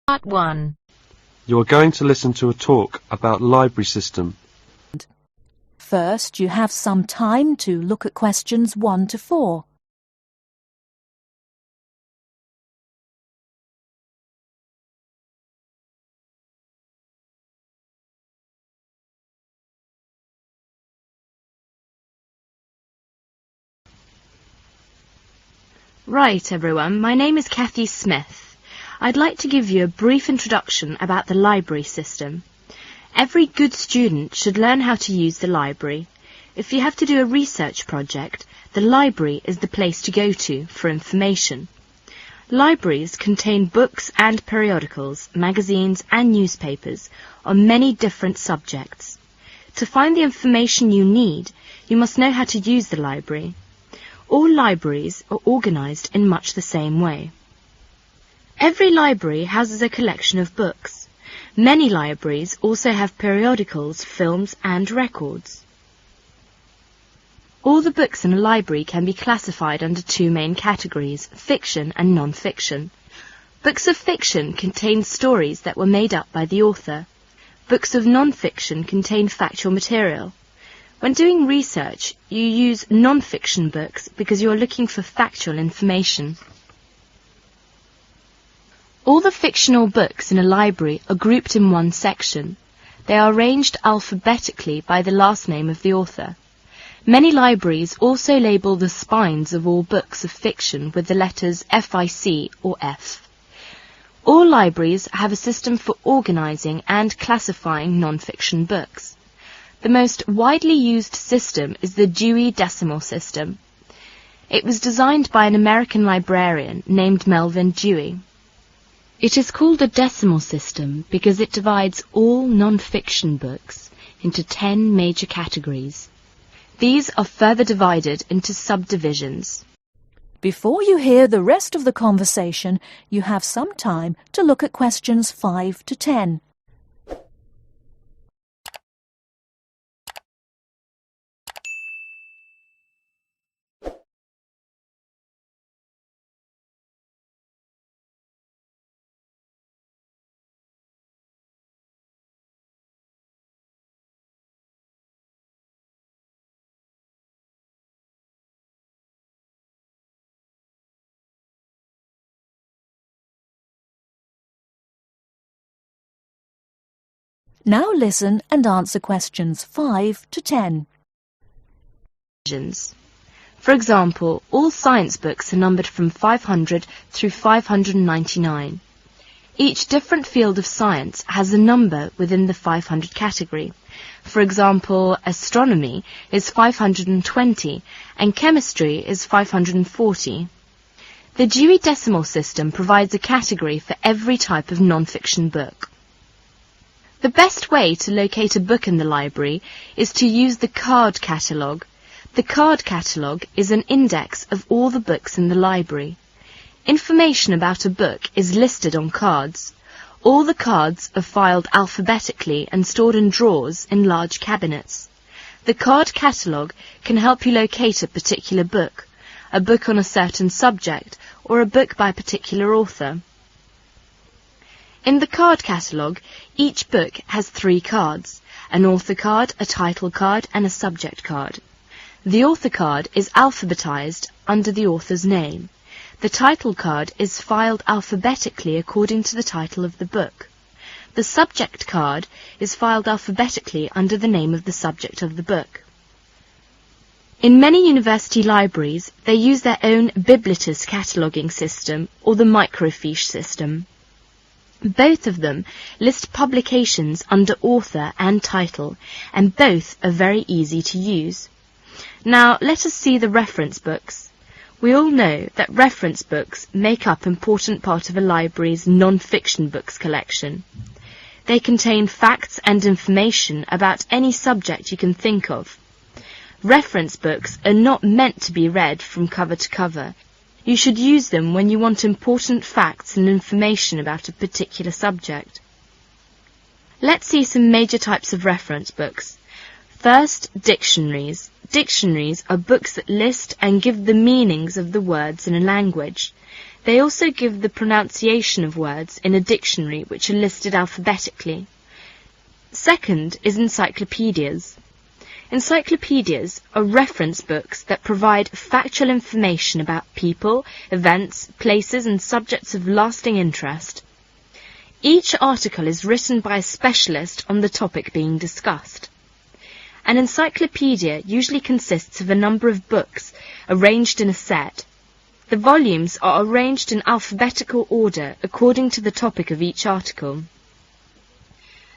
Part 1. You are going to listen to a talk about library system. First, you have some time to look at questions 1 to 4. Right, everyone, my name is Kathy Smith. I'd like to give you a brief introduction about the library system. Every good student should learn how to use the library. If you have to do a research project, the library is the place to go to for information. Libraries contain books and periodicals, magazines and newspapers on many different subjects. To find the information you need, you must know how to use the library. All libraries are organised in much the same way. Every library houses a collection of books. Many libraries also have periodicals, films and records. All the books in a library can be classified under 2 main categories, fiction and non-fiction. Books of fiction contain stories that were made up by the author. Books of non-fiction contain factual material. When doing research, you use non-fiction books because you are looking for factual information. All the fictional books in a library are grouped in one section. They are arranged alphabetically by the last name of the author. Many libraries also label the spines of all books of fiction with the letters FIC or F. All libraries have a system for organising and classifying non-fiction books. The most widely used system is the Dewey Decimal System. It was designed by an American librarian named Melvin Dewey. It is called a decimal system because it divides all non-fiction books into 10 major categories. These are further divided into subdivisions. Before you hear the rest of the conversation, you have some time to look at questions 5 to 10. Now listen and answer questions 5 to 10. For example, all science books are numbered from 500 through 599. Each different field of science has a number within the 500 category. For example, astronomy is 520 and chemistry is 540. The Dewey Decimal System provides a category for every type of non-fiction book. The best way to locate a book in the library is to use the card catalogue. The card catalogue is an index of all the books in the library. Information about a book is listed on cards. All the cards are filed alphabetically and stored in drawers in large cabinets. The card catalogue can help you locate a particular book, a book on a certain subject, or a book by a particular author. In the card catalogue, each book has 3 cards, an author card, a title card and a subject card. The author card is alphabetized under the author's name. The title card is filed alphabetically according to the title of the book. The subject card is filed alphabetically under the name of the subject of the book. In many university libraries, they use their own Biblitus cataloguing system or the microfiche system. Both of them list publications under author and title, and both are very easy to use. Now let us see the reference books. We all know that reference books make up an important part of a library's non-fiction books collection. They contain facts and information about any subject you can think of. Reference books are not meant to be read from cover to cover. You should use them when you want important facts and information about a particular subject. Let's see some major types of reference books. First, dictionaries. Dictionaries are books that list and give the meanings of the words in a language. They also give the pronunciation of words in a dictionary which are listed alphabetically. Second is encyclopedias. Encyclopedias are reference books that provide factual information about people, events, places and subjects of lasting interest. Each article is written by a specialist on the topic being discussed. An encyclopedia usually consists of a number of books arranged in a set. The volumes are arranged in alphabetical order according to the topic of each article.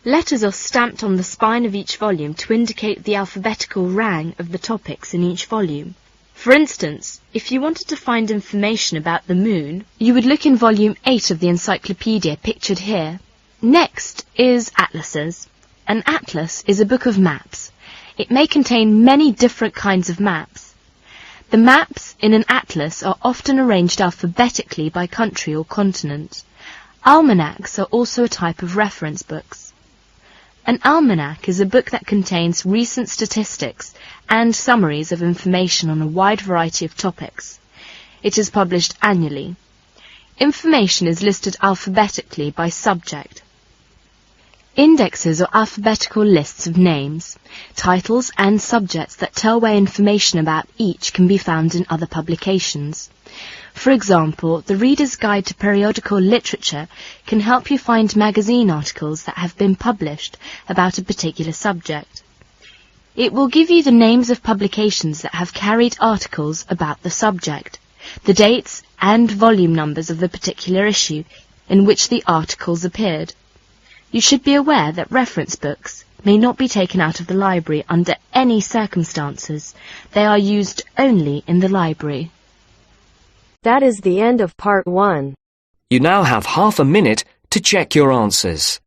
Letters are stamped on the spine of each volume to indicate the alphabetical rang of the topics in each volume. For instance, if you wanted to find information about the moon, you would look in volume 8 of the encyclopedia pictured here. Next is atlases. An atlas is a book of maps. It may contain many different kinds of maps. The maps in an atlas are often arranged alphabetically by country or continent. Almanacs are also a type of reference books. An almanac is a book that contains recent statistics and summaries of information on a wide variety of topics. It is published annually. Information is listed alphabetically by subject. Indexes are alphabetical lists of names, titles and subjects that tell where information about each can be found in other publications. For example, the Reader's Guide to Periodical Literature can help you find magazine articles that have been published about a particular subject. It will give you the names of publications that have carried articles about the subject, the dates and volume numbers of the particular issue in which the articles appeared. You should be aware that reference books may not be taken out of the library under any circumstances. They are used only in the library. That is the end of part 1. You now have half a minute to check your answers.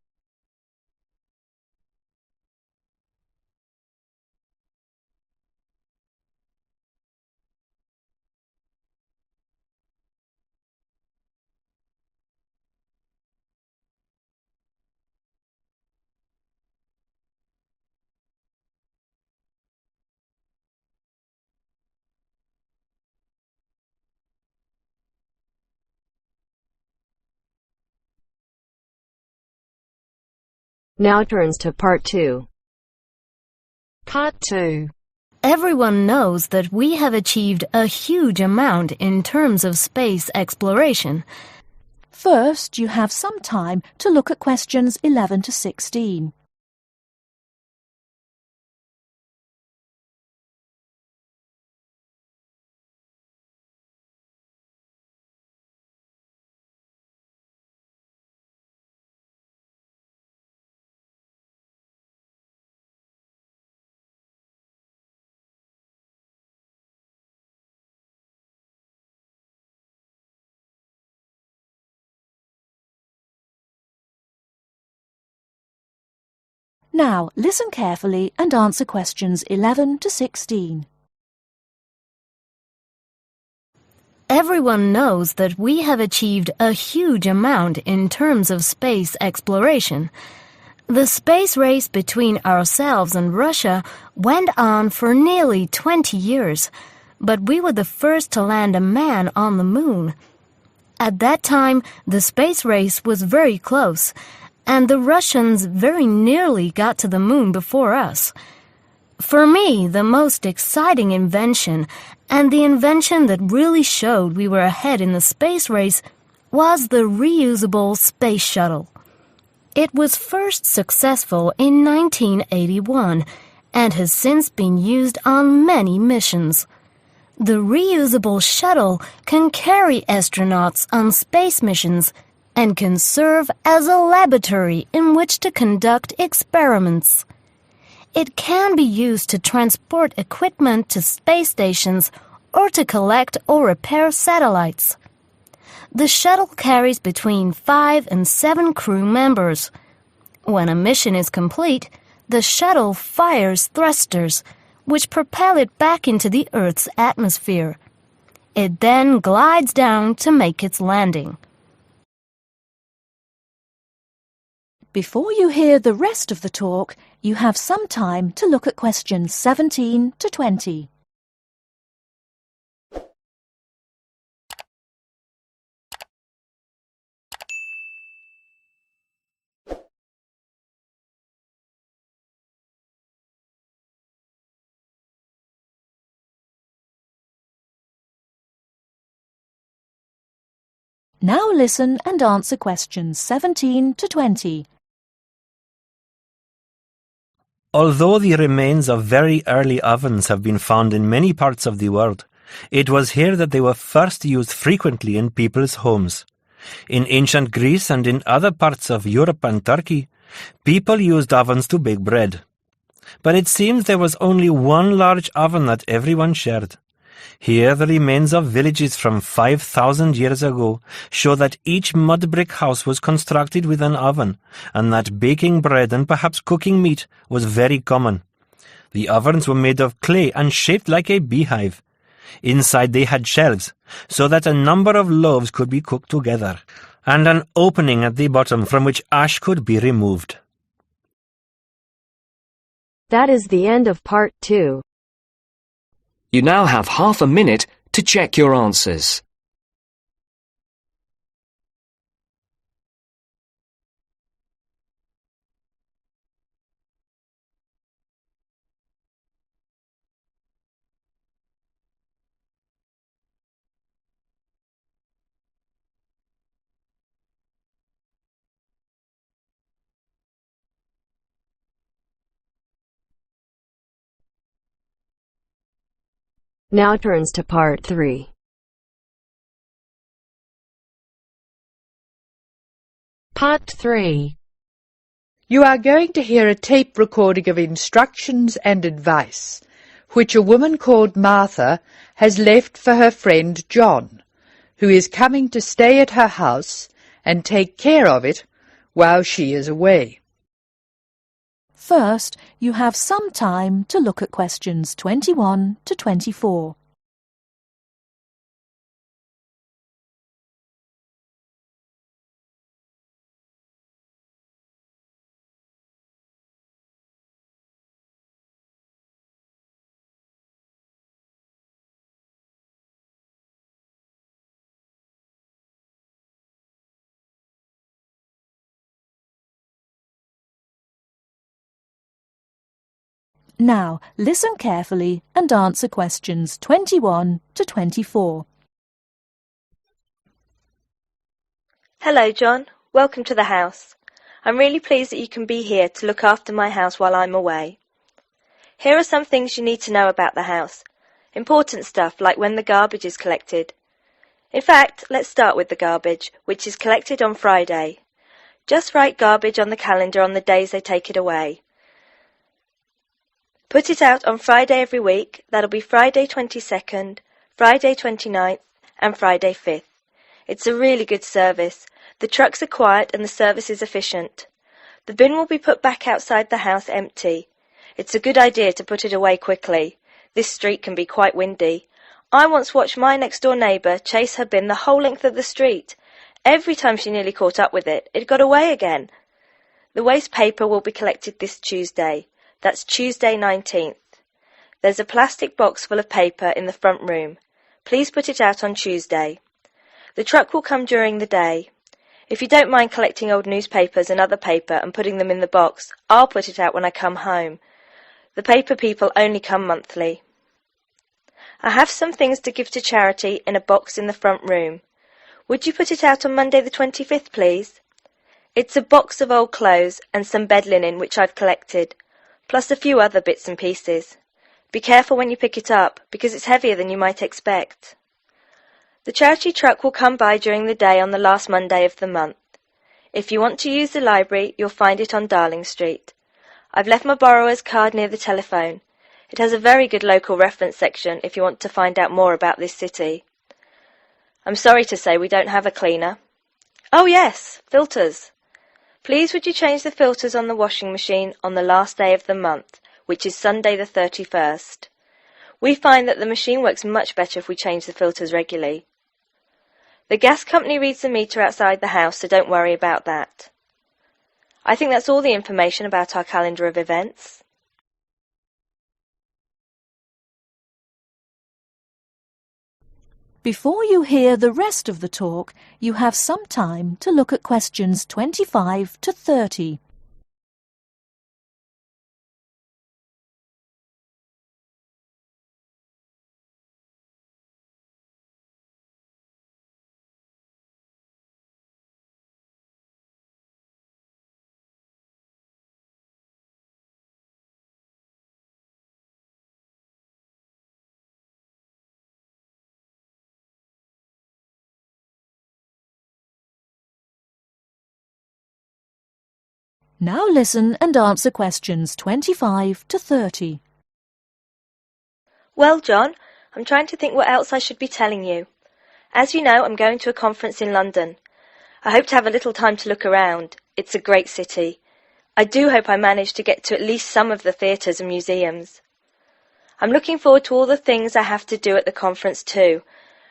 Now turns to part 2. Part 2. Everyone knows that we have achieved a huge amount in terms of space exploration. First, you have some time to look at questions 11 to 16. Now, listen carefully and answer questions 11 to 16. Everyone knows that we have achieved a huge amount in terms of space exploration. The space race between ourselves and Russia went on for nearly 20 years, but we were the first to land a man on the moon. At that time, the space race was very close, and the Russians very nearly got to the moon before us. For me, the most exciting invention, and the invention that really showed we were ahead in the space race, was the reusable space shuttle. It was first successful in 1981 and has since been used on many missions. The reusable shuttle can carry astronauts on space missions and can serve as a laboratory in which to conduct experiments. It can be used to transport equipment to space stations or to collect or repair satellites. The shuttle carries between 5 and 7 crew members. When a mission is complete, the shuttle fires thrusters, which propel it back into the Earth's atmosphere. It then glides down to make its landing. Before you hear the rest of the talk, you have some time to look at questions 17 to 20. Now listen and answer questions 17 to 20. Although the remains of very early ovens have been found in many parts of the world, it was here that they were first used frequently in people's homes. In ancient Greece and in other parts of Europe and Turkey, people used ovens to bake bread. But it seems there was only one large oven that everyone shared. Here the remains of villages from 5,000 years ago show that each mud brick house was constructed with an oven, and that baking bread and perhaps cooking meat was very common. The ovens were made of clay and shaped like a beehive. Inside they had shelves, so that a number of loaves could be cooked together, and an opening at the bottom from which ash could be removed. That is the end of part 2. You now have half a minute to check your answers. Now turns to part 3. Part 3. You are going to hear a tape recording of instructions and advice, which a woman called Martha has left for her friend John, who is coming to stay at her house and take care of it while she is away. First, you have some time to look at questions 21 to 24. Now, listen carefully and answer questions 21 to 24. Hello, John. Welcome to the house. I'm really pleased that you can be here to look after my house while I'm away. Here are some things you need to know about the house. Important stuff like when the garbage is collected. In fact, let's start with the garbage, which is collected on Friday. Just write garbage on the calendar on the days they take it away. Put it out on Friday every week. That'll be Friday 22nd, Friday 29th and Friday 5th. It's a really good service. The trucks are quiet and the service is efficient. The bin will be put back outside the house empty. It's a good idea to put it away quickly. This street can be quite windy. I once watched my next-door neighbour chase her bin the whole length of the street. Every time she nearly caught up with it, it got away again. The waste paper will be collected this Tuesday. That's Tuesday 19th. There's a plastic box full of paper in the front room. Please put it out on Tuesday. The truck will come during the day. If you don't mind collecting old newspapers and other paper and putting them in the box, I'll put it out when I come home. The paper people only come monthly. I have some things to give to charity in a box in the front room. Would you put it out on Monday the 25th, please? It's a box of old clothes and some bed linen which I've collected, plus a few other bits and pieces. Be careful when you pick it up, because it's heavier than you might expect. The charity truck will come by during the day on the last Monday of the month. If you want to use the library, you'll find it on Darling Street. I've left my borrower's card near the telephone. It has a very good local reference section if you want to find out more about this city. I'm sorry to say we don't have a cleaner. Oh yes, filters. Please would you change the filters on the washing machine on the last day of the month, which is Sunday the 31st. We find that the machine works much better if we change the filters regularly. The gas company reads the meter outside the house, so don't worry about that. I think that's all the information about our calendar of events. Before you hear the rest of the talk, you have some time to look at questions 25 to 30. Now listen and answer questions 25 to 30. Well, John, I'm trying to think what else I should be telling you. As you know, I'm going to a conference in London. I hope to have a little time to look around. It's a great city. I do hope I manage to get to at least some of the theatres and museums. I'm looking forward to all the things I have to do at the conference too.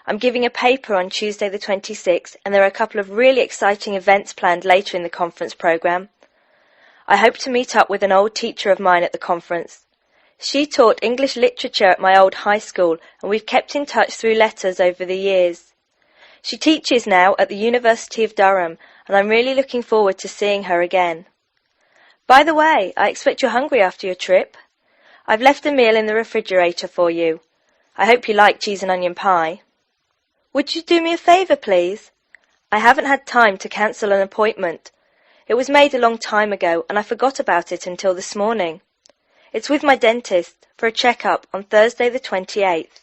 I'm giving a paper on Tuesday the 26th, and there are a couple of really exciting events planned later in the conference programme. I hope to meet up with an old teacher of mine at the conference. She taught English literature at my old high school, and we've kept in touch through letters over the years. She teaches now at the University of Durham, and I'm really looking forward to seeing her again. By the way, I expect you're hungry after your trip. I've left a meal in the refrigerator for you. I hope you like cheese and onion pie. Would you do me a favour, please? I haven't had time to cancel an appointment. It was made a long time ago, and I forgot about it until this morning. It's with my dentist for a check-up on Thursday the 28th.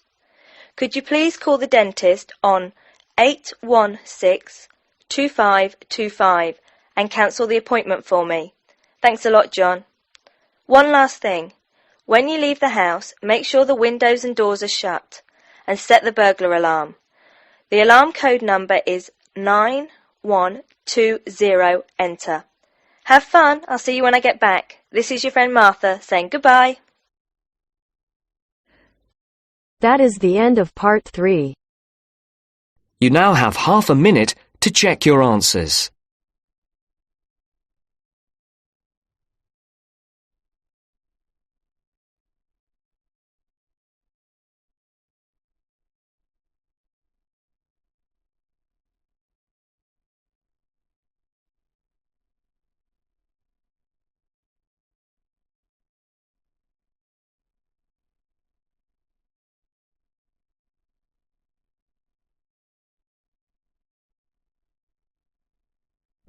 Could you please call the dentist on 816-2525 and cancel the appointment for me? Thanks a lot, John. One last thing. When you leave the house, make sure the windows and doors are shut and set the burglar alarm. The alarm code number is 9120, enter. Have fun. I'll see you when I get back. This is your friend Martha saying goodbye. That is the end of part 3. You now have half a minute to check your answers.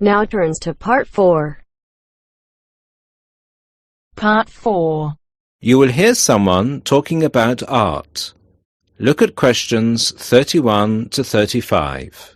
Now turns to part 4. Part 4. You will hear someone talking about art. Look at questions 31 to 35.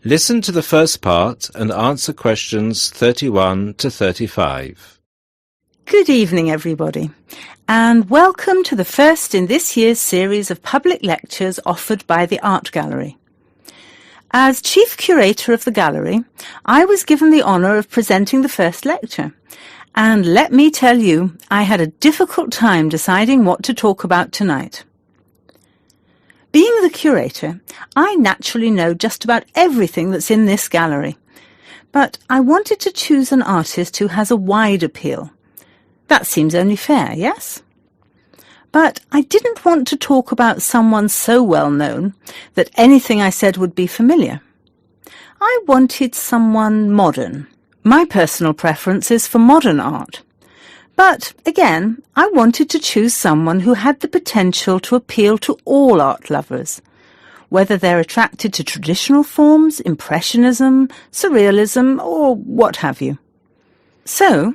Listen to the first part and answer questions 31 to 35. Good evening, everybody, and welcome to the first in this year's series of public lectures offered by the Art Gallery. As Chief Curator of the Gallery, I was given the honour of presenting the first lecture, and let me tell you, I had a difficult time deciding what to talk about tonight. Being the curator, I naturally know just about everything that's in this gallery, but I wanted to choose an artist who has a wide appeal. That seems only fair, yes? But I didn't want to talk about someone so well known that anything I said would be familiar. I wanted someone modern. My personal preference is for modern art. But, again, I wanted to choose someone who had the potential to appeal to all art lovers, whether they're attracted to traditional forms, Impressionism, Surrealism, or what have you. So,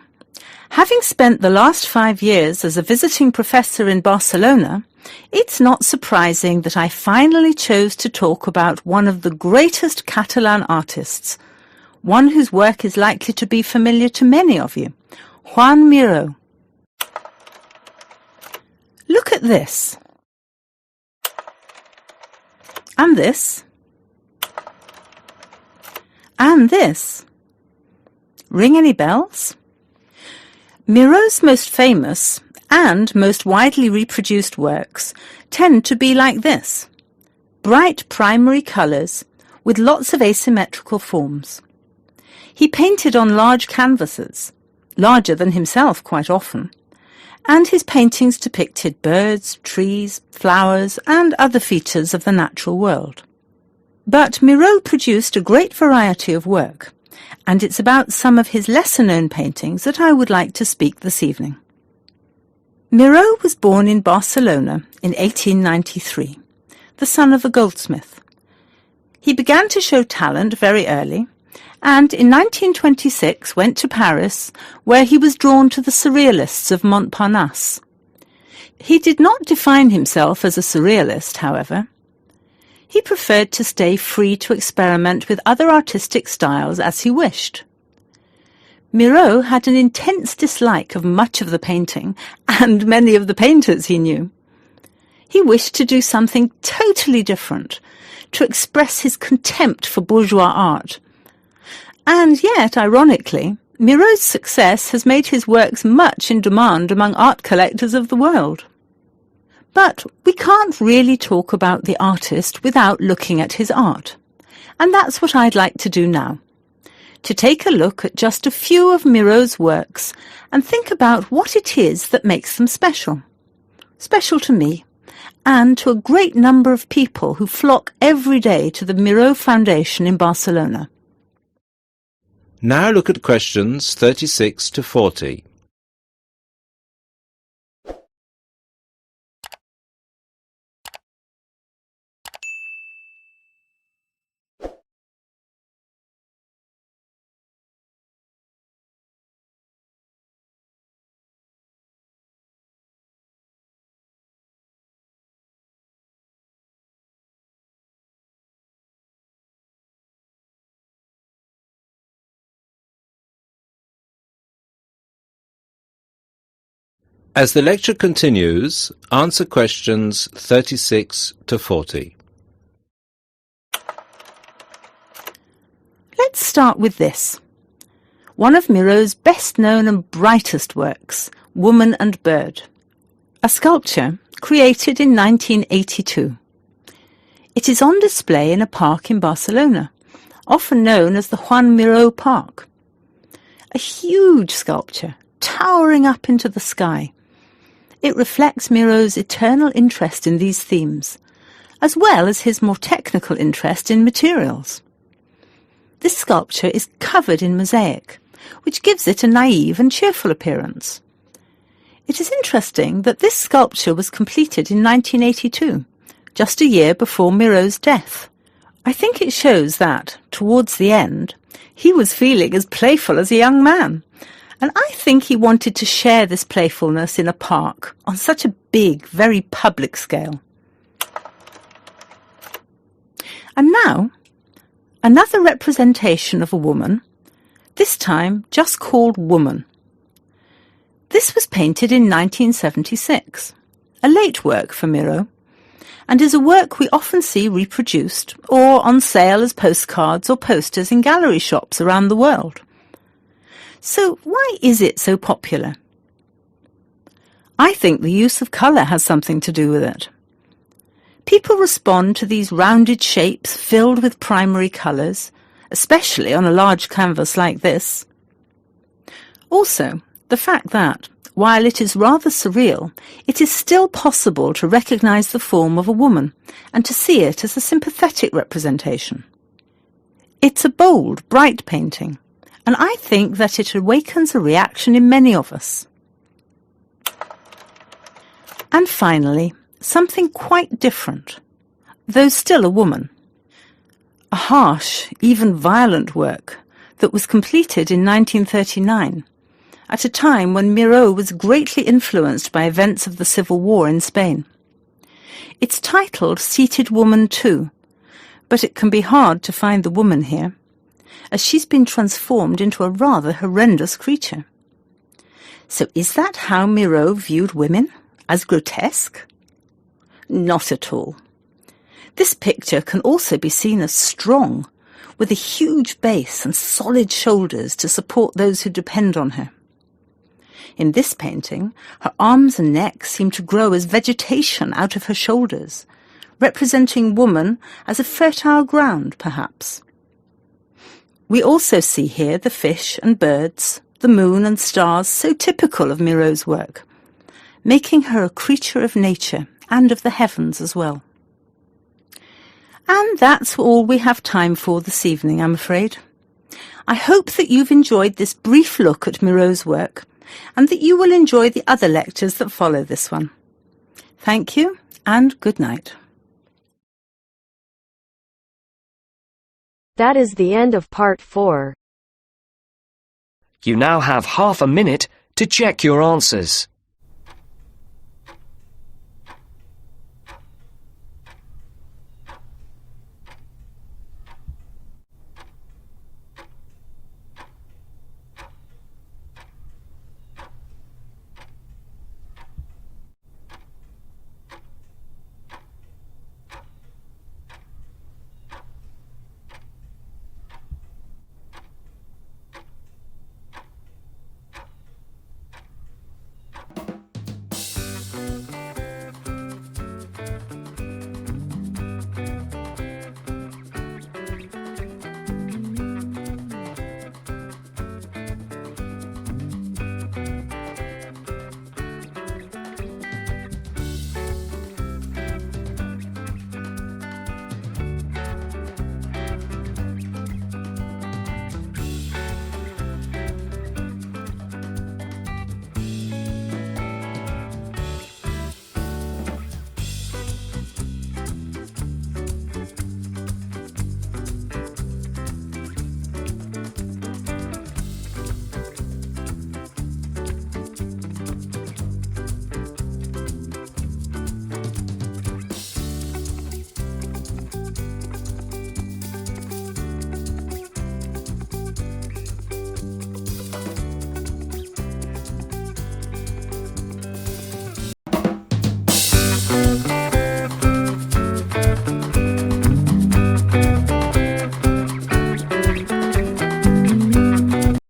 having spent the last 5 years as a visiting professor in Barcelona, it's not surprising that I finally chose to talk about one of the greatest Catalan artists, one whose work is likely to be familiar to many of you, Joan Miro. Look at this. And this. And this. Ring any bells? Miro's most famous and most widely reproduced works tend to be like this. Bright primary colours with lots of asymmetrical forms. He painted on large canvases, larger than himself quite often, and his paintings depicted birds, trees, flowers, and other features of the natural world. But Miro produced a great variety of work, and it's about some of his lesser-known paintings that I would like to speak this evening. Miro was born in Barcelona in 1893, the son of a goldsmith. He began to show talent very early, and in 1926 went to Paris, where he was drawn to the Surrealists of Montparnasse. He did not define himself as a Surrealist, however. He preferred to stay free to experiment with other artistic styles as he wished. Miro had an intense dislike of much of the painting and many of the painters he knew. He wished to do something totally different, to express his contempt for bourgeois art. And yet, ironically, Miro's success has made his works much in demand among art collectors of the world. But we can't really talk about the artist without looking at his art. And that's what I'd like to do now. To take a look at just a few of Miro's works and think about what it is that makes them special. Special to me, and to a great number of people who flock every day to the Miro Foundation in Barcelona. Now look at questions 36 to 40. As the lecture continues, answer questions 36 to 40. Let's start with this. One of Miro's best-known and brightest works, Woman and Bird. A sculpture created in 1982. It is on display in a park in Barcelona, often known as the Joan Miro Park. A huge sculpture, towering up into the sky. It reflects Miro's eternal interest in these themes, as well as his more technical interest in materials. This sculpture is covered in mosaic, which gives it a naive and cheerful appearance. It is interesting that this sculpture was completed in 1982, just a year before Miro's death. I think it shows that, towards the end, he was feeling as playful as a young man. And I think he wanted to share this playfulness in a park on such a big, very public scale. And now, another representation of a woman, this time just called Woman. This was painted in 1976, a late work for Miro, and is a work we often see reproduced or on sale as postcards or posters in gallery shops around the world. So why is it so popular? I think the use of colour has something to do with it. People respond to these rounded shapes filled with primary colours, especially on a large canvas like this. Also, the fact that, while it is rather surreal, it is still possible to recognise the form of a woman and to see it as a sympathetic representation. It's a bold, bright painting, and I think that it awakens a reaction in many of us. And finally, something quite different, though still a woman. A harsh, even violent work that was completed in 1939, at a time when Miro was greatly influenced by events of the Civil War in Spain. It's titled Seated Woman 2, but it can be hard to find the woman here, as she's been transformed into a rather horrendous creature. So is that how Miro viewed women? As grotesque? Not at all. This picture can also be seen as strong, with a huge base and solid shoulders to support those who depend on her. In this painting, her arms and neck seem to grow as vegetation out of her shoulders, representing woman as a fertile ground, perhaps. We also see here the fish and birds, the moon and stars so typical of Miro's work, making her a creature of nature and of the heavens as well. And that's all we have time for this evening, I'm afraid. I hope that you've enjoyed this brief look at Miro's work and that you will enjoy the other lectures that follow this one. Thank you and good night. That is the end of part 4. You now have half a minute to check your answers.